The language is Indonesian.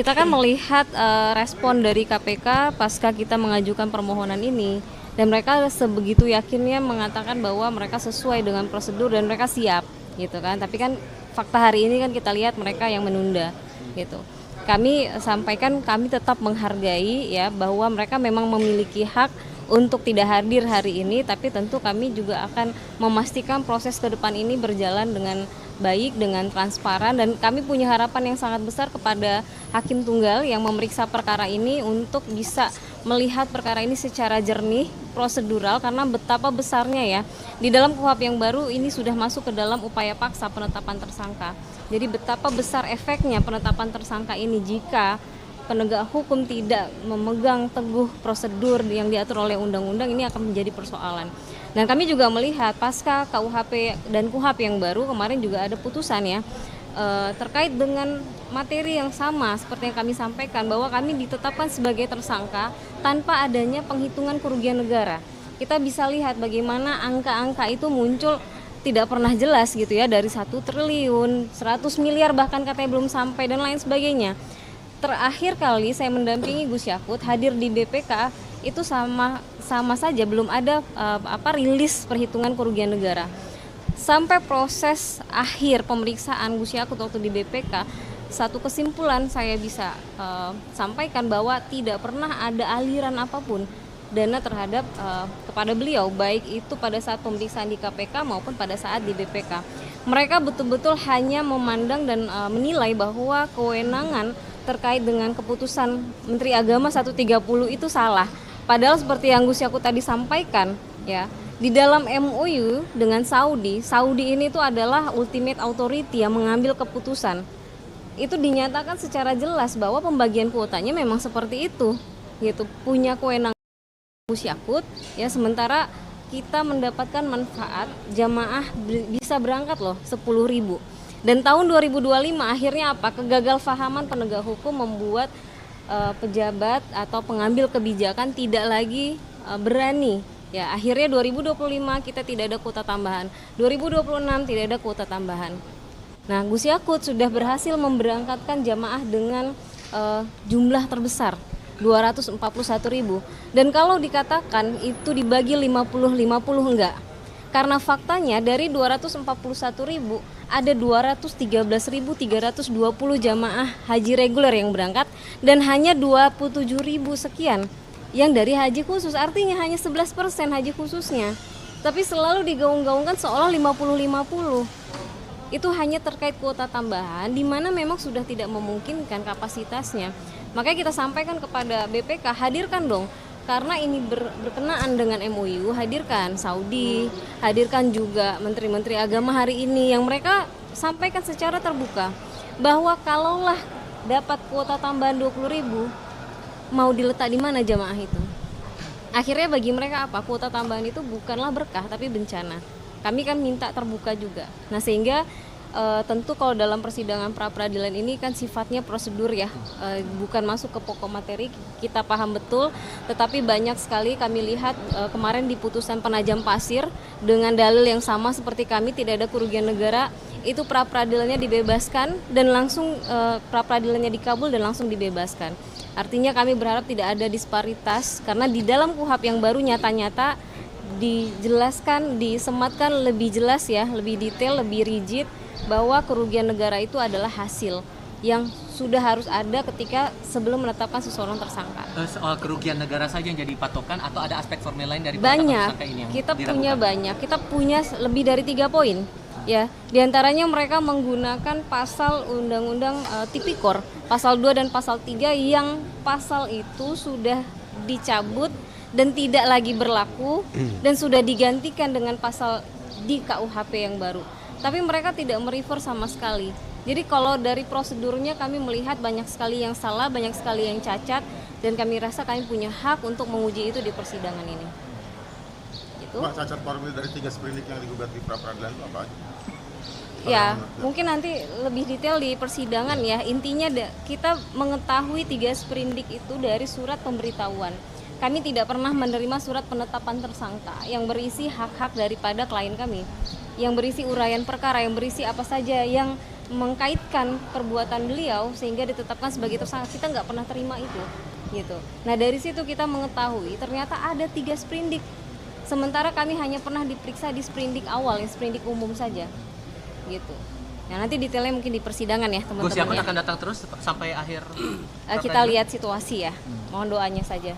Kita kan melihat respon dari KPK pasca kita mengajukan permohonan ini, dan mereka sebegitu yakinnya mengatakan bahwa mereka sesuai dengan prosedur dan mereka siap gitu kan. Tapi kan fakta hari ini kan kita lihat mereka yang menunda gitu. Kami sampaikan kami tetap menghargai ya bahwa mereka memang memiliki hak untuk tidak hadir hari ini, tapi tentu kami juga akan memastikan proses ke depan ini berjalan dengan baik, dengan transparan, dan kami punya harapan yang sangat besar kepada Hakim Tunggal yang memeriksa perkara ini untuk bisa melihat perkara ini secara jernih, prosedural, karena betapa besarnya ya. Di dalam KUHP yang baru ini sudah masuk ke dalam upaya paksa penetapan tersangka. Jadi betapa besar efeknya penetapan tersangka ini jika penegak hukum tidak memegang teguh prosedur yang diatur oleh undang-undang, ini akan menjadi persoalan. Dan kami juga melihat pasca KUHP dan KUHP yang baru kemarin juga ada putusan ya terkait dengan materi yang sama seperti yang kami sampaikan, bahwa kami ditetapkan sebagai tersangka tanpa adanya penghitungan kerugian negara. Kita bisa lihat bagaimana angka-angka itu muncul tidak pernah jelas gitu ya, dari 1 triliun, 100 miliar bahkan katanya belum sampai dan lain sebagainya. Terakhir kali saya mendampingi Gus Yakut hadir di BPK itu sama saja belum ada rilis perhitungan kerugian negara. Sampai proses akhir pemeriksaan Gus Yakut waktu di BPK, satu kesimpulan saya bisa sampaikan bahwa tidak pernah ada aliran apapun dana terhadap kepada beliau, baik itu pada saat pemeriksaan di KPK maupun pada saat di BPK. Mereka betul-betul hanya memandang dan menilai bahwa kewenangan terkait dengan keputusan Menteri Agama 130 itu salah. Padahal seperti yang Gus Yakut tadi sampaikan ya, di dalam MOU dengan Saudi ini itu adalah ultimate authority yang mengambil keputusan. Itu dinyatakan secara jelas bahwa pembagian kuotanya memang seperti itu gitu, punya kewenangan Gus Yakut ya, sementara kita mendapatkan manfaat jamaah bisa berangkat loh 10.000. Dan tahun 2025 akhirnya apa? Kegagalfahaman penegak hukum membuat pejabat atau pengambil kebijakan tidak lagi berani. Ya, akhirnya 2025 kita tidak ada kuota tambahan. 2026 tidak ada kuota tambahan. Nah, Gus Yakut sudah berhasil memberangkatkan jamaah dengan jumlah terbesar 241.000. Dan kalau dikatakan itu dibagi 50-50 enggak. Karena faktanya dari 241.000 ada 213.320 jamaah haji reguler yang berangkat dan hanya 27.000 sekian yang dari haji khusus, artinya hanya 11% haji khususnya. Tapi selalu digaung-gaungkan seolah 50-50. Itu hanya terkait kuota tambahan di mana memang sudah tidak memungkinkan kapasitasnya. Makanya kita sampaikan kepada BPK, hadirkan dong. Karena ini berkenaan dengan MOU, hadirkan Saudi, hadirkan juga menteri-menteri agama hari ini yang mereka sampaikan secara terbuka bahwa kalaulah dapat kuota tambahan 20.000, mau diletak di mana jamaah itu? Akhirnya bagi mereka apa? Kuota tambahan itu bukanlah berkah tapi bencana. Kami kan minta terbuka juga. Nah, sehingga tentu kalau dalam persidangan pra-peradilan ini kan sifatnya prosedur ya, bukan masuk ke pokok materi, kita paham betul, tetapi banyak sekali kami lihat kemarin di putusan penajam pasir dengan dalil yang sama seperti kami, tidak ada kerugian negara, itu pra-peradilannya dibebaskan dan langsung pra-peradilannya dikabul dan langsung dibebaskan. Artinya kami berharap tidak ada disparitas karena di dalam KUHP yang baru nyata-nyata dijelaskan, disematkan lebih jelas ya, lebih detail, lebih rigid, bahwa kerugian negara itu adalah hasil yang sudah harus ada ketika sebelum menetapkan seseorang tersangka. Soal kerugian negara saja yang jadi patokan atau ada aspek formil lain dari banyak tersangka ini yang kita diragukan? punya banyak, kita punya lebih dari 3 poin ya. Di antaranya mereka menggunakan pasal undang-undang tipikor, pasal 2 dan pasal 3 yang pasal itu sudah dicabut dan tidak lagi berlaku dan sudah digantikan dengan pasal di KUHP yang baru. Tapi mereka tidak merefer sama sekali. Jadi kalau dari prosedurnya kami melihat banyak sekali yang salah, banyak sekali yang cacat, dan kami rasa kami punya hak untuk menguji itu di persidangan ini. Gitu. Mbak, cacat formil dari 3 sprindik yang digugat di pra-peradilan itu apa aja? Ya, mungkin nanti lebih detail di persidangan ya. Intinya kita mengetahui 3 sprindik itu dari surat pemberitahuan. Kami tidak pernah menerima surat penetapan tersangka yang berisi hak-hak daripada klien kami, yang berisi uraian perkara, yang berisi apa saja yang mengkaitkan perbuatan beliau sehingga ditetapkan sebagai tersangka. Kita nggak pernah terima itu, gitu. Nah dari situ kita mengetahui ternyata ada 3 sprindik, sementara kami hanya pernah diperiksa di sprindik awal, yang sprindik umum saja, gitu. Nah nanti detailnya mungkin di persidangan ya Gus Yakun teman-teman. akan datang terus sampai akhir Kita lihat situasi ya, mohon doanya saja.